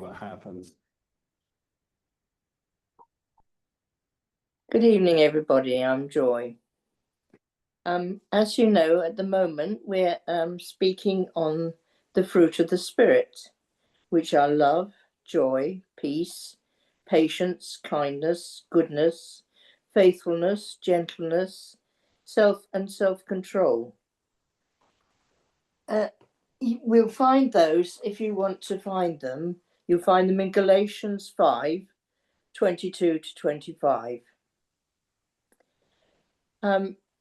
what happens. Good evening, everybody. I'm Joy. As you know, at the moment, we're speaking on the fruit of the Spirit, which are love, joy, peace, patience, kindness, goodness, faithfulness, gentleness, self-control. We'll find those, if you want to find them, you'll find them in Galatians 5:22 to 25.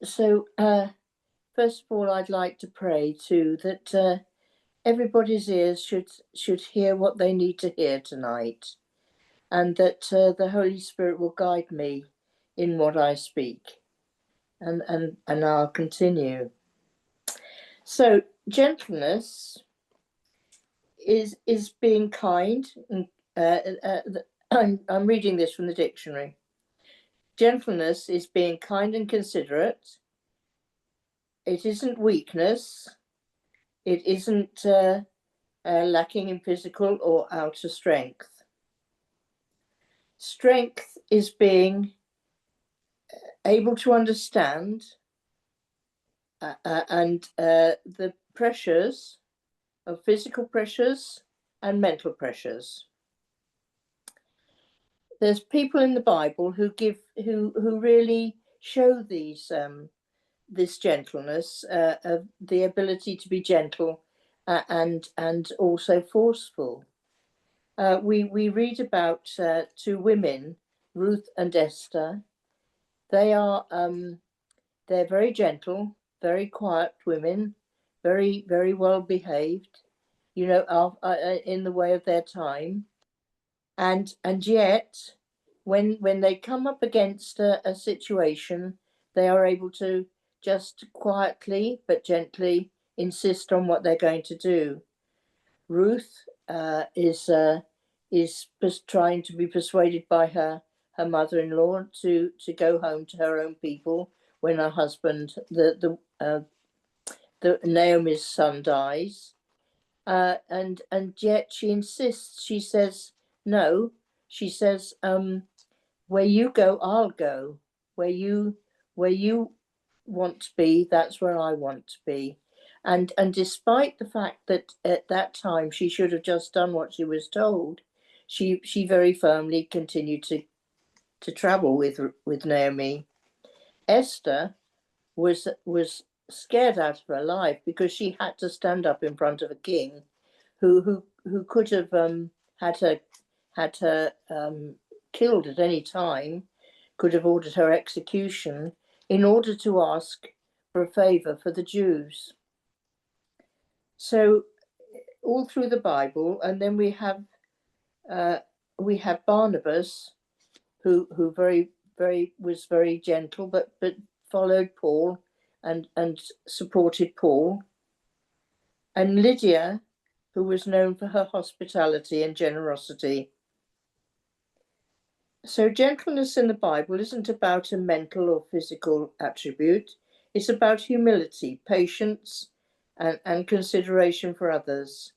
First of all, I'd like to pray too that everybody's ears should hear what they need to hear tonight, and that the Holy Spirit will guide me in what I speak, and I'll continue. So, gentleness is being kind. I'm reading this from the dictionary. Gentleness is being kind and considerate. It isn't weakness. It isn't lacking in physical or outer strength. Strength is being able to understand the pressures of physical pressures and mental pressures. There's people in the Bible who really show this gentleness, the ability to be gentle and also forceful. We read about two women, Ruth and Esther. They're very gentle, very quiet women, very, very well behaved, in the way of their time. And yet, when they come up against a situation, they are able to just quietly but gently insist on what they're going to do. Ruth is trying to be persuaded by her mother-in-law to go home to her own people when her husband, the Naomi's son, dies, and yet she insists. She says no. She says, "Where you go, I'll go. Where you want to be, that's where I want to be." And despite the fact that at that time she should have just done what she was told, she very firmly continued to travel with Naomi. Esther was scared out of her life because she had to stand up in front of a king who could have had her killed at any time, could have ordered her execution, in order to ask for a favor for the Jews. So all through the Bible, and then we have Barnabas, who was very gentle, but followed Paul and supported Paul, and Lydia, who was known for her hospitality and generosity. So gentleness in the Bible isn't about a mental or physical attribute. It's about humility, patience, and consideration for others,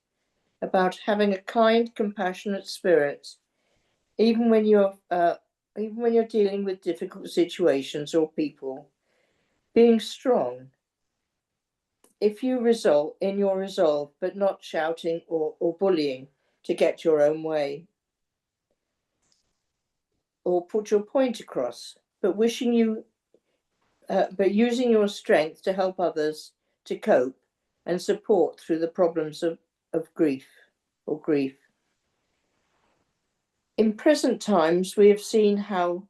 about having a kind, compassionate spirit, even when you're dealing with difficult situations or people. Being strong, if you result in your resolve, but not shouting or bullying to get your own way, or put your point across, but using your strength to help others to cope and support through the problems of grief. In present times, we have seen how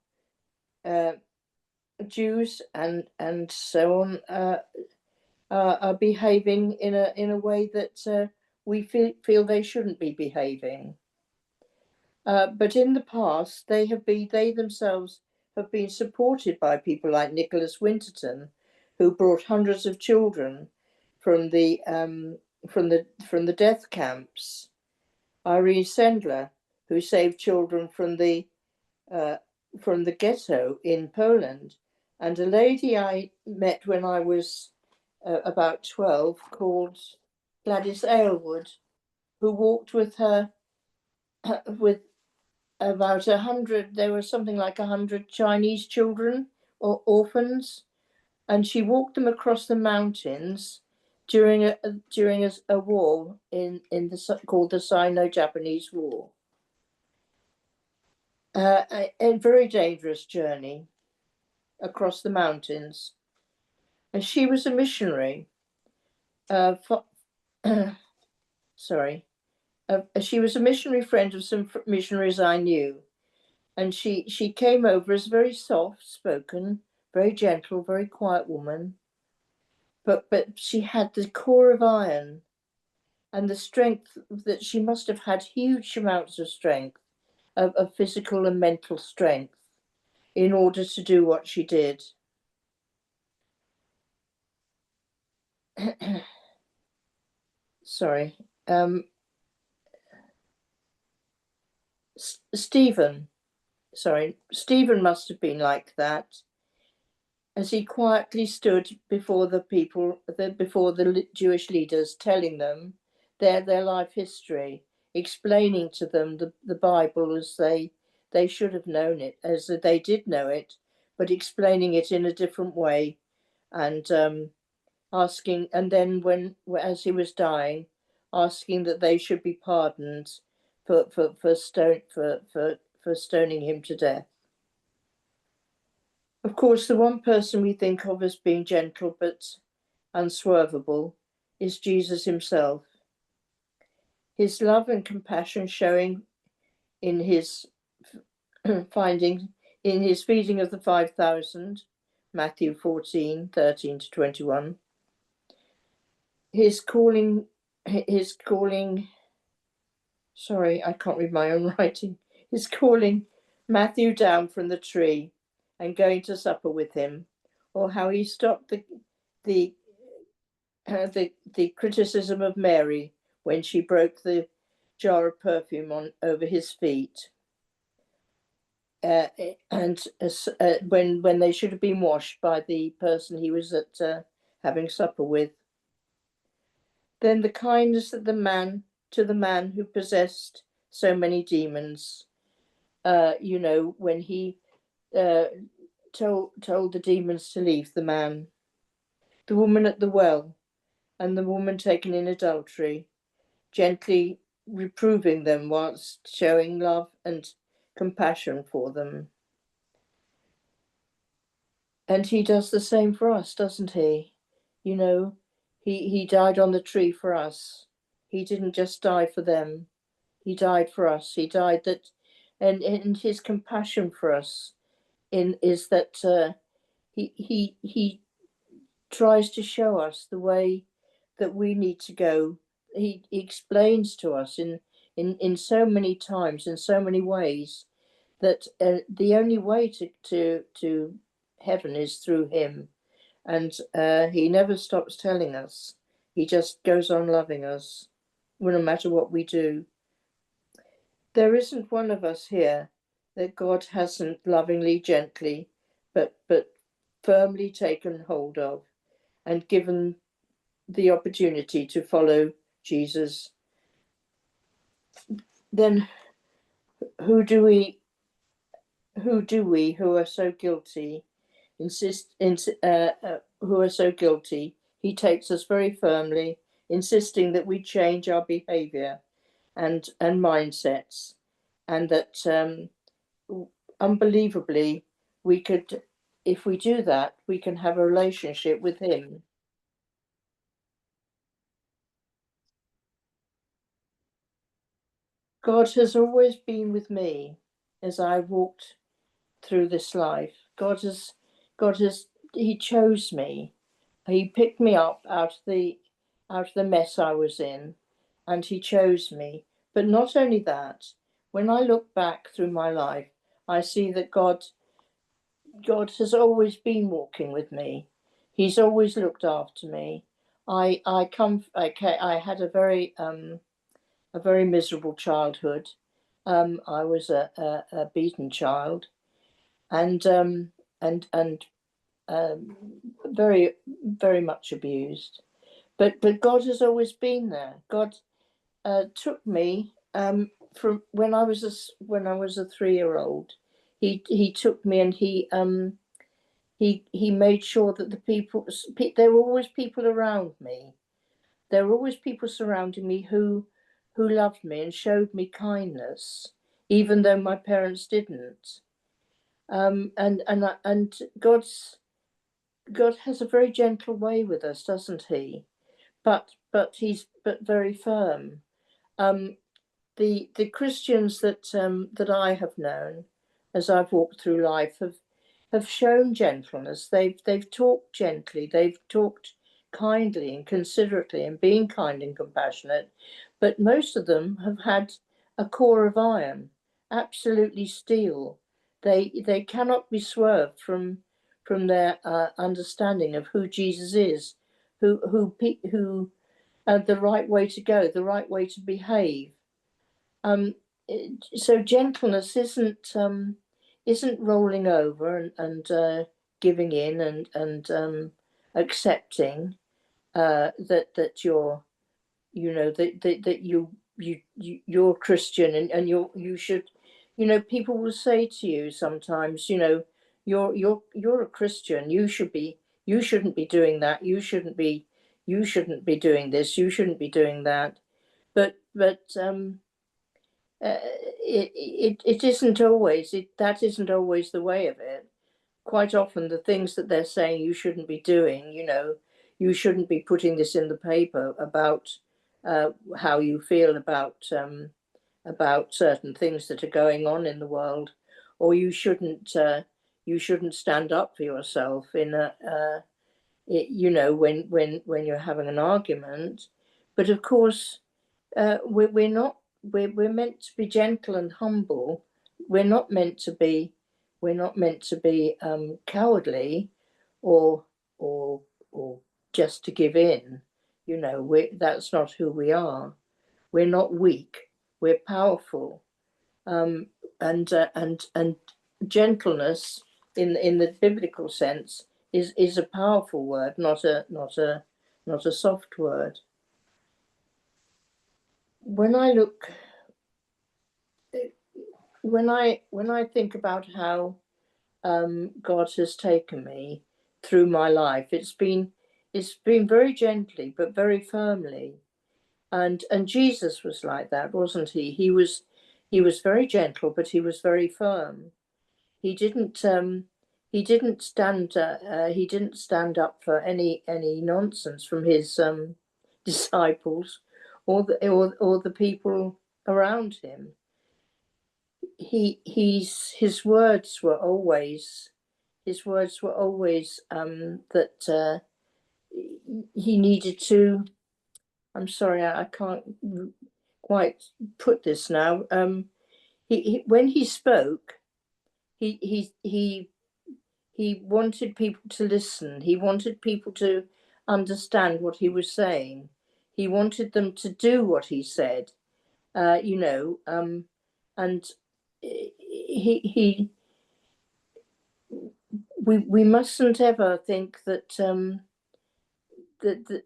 Jews and so on are behaving in a way that we feel they shouldn't be behaving. But in the past, they themselves have been supported by people like Nicholas Winterton, who brought hundreds of children from the death camps. Irene Sendler, who saved children from the ghetto in Poland, and a lady I met when I was about 12, called Gladys Aylward, who walked with her with about 100. There was something like 100 Chinese children or orphans, and she walked them across the mountains during a war in the called the Sino-Japanese War. A very dangerous journey across the mountains, and she was a missionary. Sorry, she was a missionary friend of some missionaries I knew, and she came over as a very soft-spoken, very gentle, very quiet woman, but she had the core of iron and the strength that she must have had huge amounts of strength, of physical and mental strength, in order to do what she did. Sorry. Stephen must have been like that, as he quietly stood before the people, before the Jewish leaders, telling them their life history, explaining to them the Bible as they should have known it, as they did know it, but explaining it in a different way, and asking, and then when as he was dying, asking that they should be pardoned for stoning him to death. Of course, the one person we think of as being gentle but unswervable is Jesus himself. His love and compassion showing in his in his feeding of the 5,000, Matthew 14:13-21. His calling, sorry, I can't read my own writing. His calling Matthew down from the tree and going to supper with him, or how he stopped the criticism of Mary when she broke the jar of perfume over his feet, and when they should have been washed by the person he was at having supper with. Then the kindness that the man who possessed so many demons, when he told the demons to leave the man, the woman at the well, and the woman taken in adultery, gently reproving them whilst showing love and compassion for them. And he does the same for us, doesn't he? He died on the tree for us. He didn't just die for them. He died for us. He died that, and his compassion for us is that he tries to show us the way that we need to go. He explains to us in so many times, in so many ways, that the only way to heaven is through him, and he never stops telling us. He just goes on loving us, no matter what we do. There isn't one of us here that God hasn't lovingly, gently, but firmly taken hold of and given the opportunity to follow Jesus. Then who do we who are so guilty who are so guilty? He takes us very firmly, insisting that we change our behavior and mindsets, and that unbelievably we could, if we do that, we can have a relationship with him. God has always been with me as I walked through this life. God has he chose me. He picked me up out of the mess I was in, and he chose me. But not only that, when I look back through my life, I see that God has always been walking with me. He's always looked after me. I had a very miserable childhood. I was a beaten child, and very, very much abused. But God has always been there. God took me from when I was a 3-year-old, he took me, and he made sure that the people, there were always people around me. There were always people surrounding me who loved me and showed me kindness, even though my parents didn't. And God has a very gentle way with us, doesn't he? But he's very firm. Um, the Christians that I have known as I've walked through life have shown gentleness. They've talked gently. They've talked kindly and considerately and being kind and compassionate. But most of them have had a core of iron, absolutely steel. They cannot be swerved from their understanding of who Jesus is, who the right way to go, the right way to behave. So gentleness isn't rolling over and giving in and accepting that you're, you're Christian, and you should, people will say to you sometimes, you're a Christian, you shouldn't be doing that, you shouldn't be doing this, you shouldn't be doing that. But it isn't always, that isn't always the way of it. Quite often the things that they're saying you shouldn't be doing, you shouldn't be putting this in the paper about how you feel about certain things that are going on in the world, or you shouldn't stand up for yourself in when you're having an argument. But of course, we're not, we're meant to be gentle and humble. We're not meant to be cowardly, or or or just to give in. That's not who we are. We're not weak. We're powerful. Um, and gentleness in the biblical sense is a powerful word, not a soft word. When I look, when I think about how God has taken me through my life, it's been very gently but very firmly. And Jesus was like that, wasn't he? He was very gentle, but he was very firm. He didn't he didn't stand up for any nonsense from his disciples, or the people around him. His words were always, that he needed to. I'm sorry, I can't quite put this now. When he spoke, he wanted people to listen. He wanted people to understand what he was saying. He wanted them to do what he said. And he we mustn't ever think that that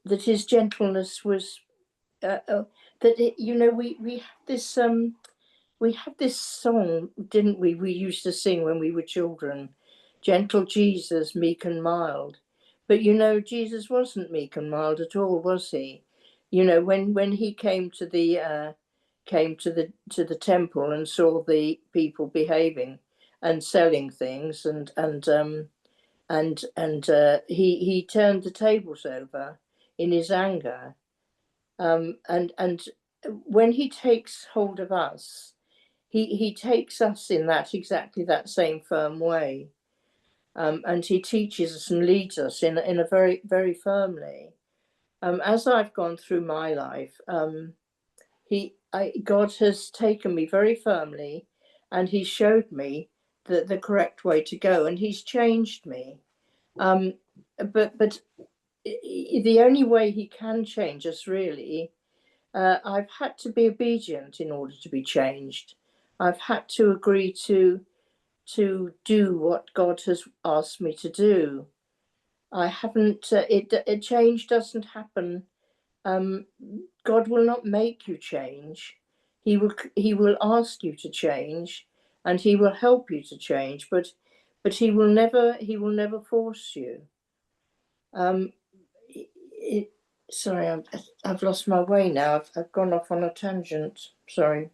that his gentleness was that we have this song, didn't we? We used to sing when we were children, "Gentle Jesus, meek and mild." But Jesus wasn't meek and mild at all, was he? When he came to the temple and saw the people behaving and selling things, and he turned the tables over in his anger. And when he takes hold of us, he takes us in exactly that same firm way, and he teaches us and leads us in a very, very firmly. As I've gone through my life, God has taken me very firmly, and he showed me the correct way to go, and he's changed me. But the only way he can change us, really, I've had to be obedient in order to be changed. I've had to agree to do what God has asked me to do. I haven't. Change doesn't happen God will not make you change. He will ask you to change, and he will help you to change, but he will never force you. It, sorry, I've lost my way now. I've gone off on a tangent. Sorry.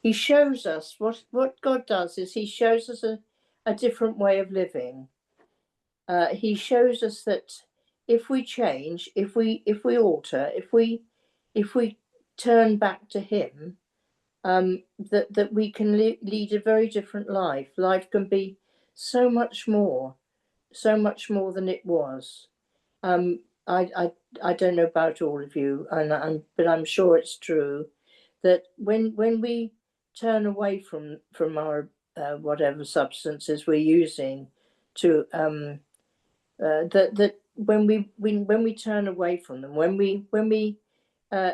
He shows us what God does is he shows us a different way of living. He shows us that if we change, if we alter, if we turn back to him, that we can lead a very different life. Life can be so much more than it was. I don't know about all of you, but I'm sure it's true that when we turn away from our whatever substances we're using to that when we turn away from them, when we uh,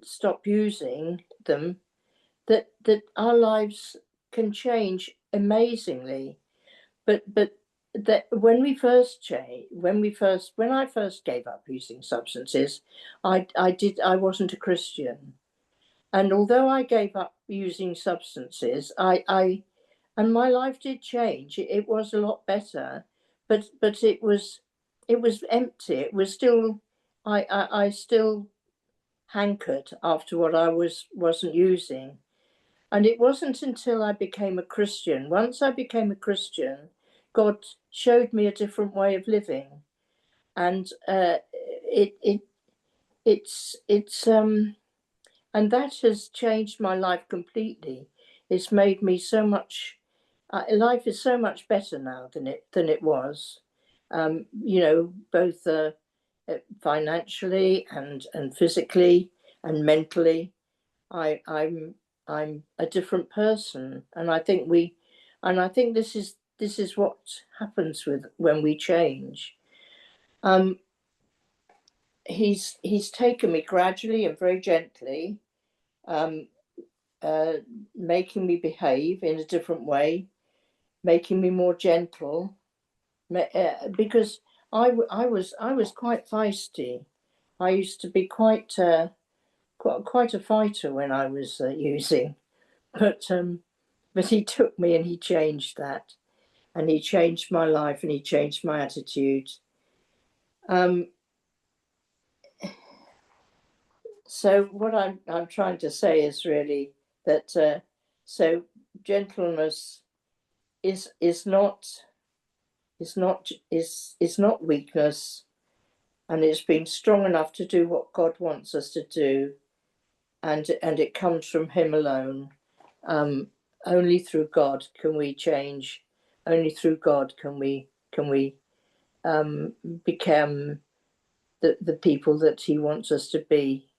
stop using them, that our lives can change amazingly. But that when I first gave up using substances, I wasn't a Christian, and although I gave up using substances, and my life did change. It was a lot better, but it was empty. It was still I still hankered after what I wasn't using. And it wasn't until I became a Christian. Once I became a Christian, God showed me a different way of living, and it's and that has changed my life completely. It's made me so much. Life is so much better now than it was. Both financially and physically and mentally. I'm a different person, and I think this is what happens with when we change. He's taken me gradually and very gently, um, making me behave in a different way, making me more gentle, because I was quite feisty. I used to be quite a fighter when I was using, but he took me and he changed that, and he changed my life and he changed my attitude. So what I'm trying to say is really that so gentleness is not weakness, and it's being strong enough to do what God wants us to do, and it comes from Him alone. Only through God can we change. Only through God can we become the people that He wants us to be.